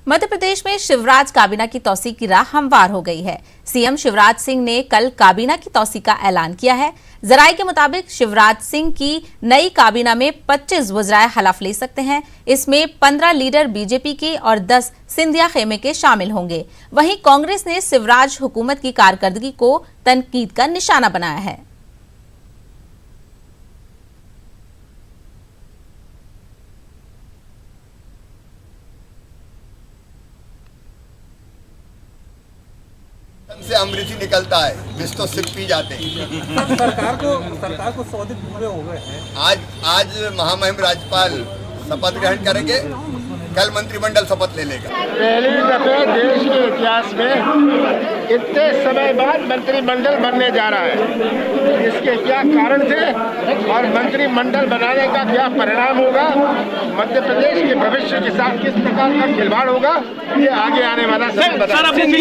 मध्य प्रदेश में शिवराज काबीना की तौसीक की राह हमवार हो गई है। सीएम शिवराज सिंह ने कल काबीना की तौसीक का ऐलान किया है। जराये के मुताबिक शिवराज सिंह की नई काबीना में 25 वज़राए हलफ ले सकते हैं। इसमें 15 लीडर बीजेपी के और 10 सिंधिया खेमे के शामिल होंगे। वहीं कांग्रेस ने शिवराज हुकूमत की कारकर्दगी को तनकीद का निशाना बनाया है। से अमृत निकलता है, जिस तो सिर्फ पी जाते हैं। सरकार को 100 दिन पूरे हो गए हैं। आज महामहिम राज्यपाल शपथ ग्रहण करेंगे, कल मंत्रिमंडल शपथ ले लेगा। पहली दफे देश के इतिहास में इतने समय बाद मंत्रिमंडल बनने जा रहा है। इसके क्या कारण थे और मंत्रिमंडल बनाने का क्या परिणाम होगा, मध्य प्रदेश के भविष्य के साथ किस प्रकार का खिलवाड़ होगा, ये आगे आने वाला समय बताएगा।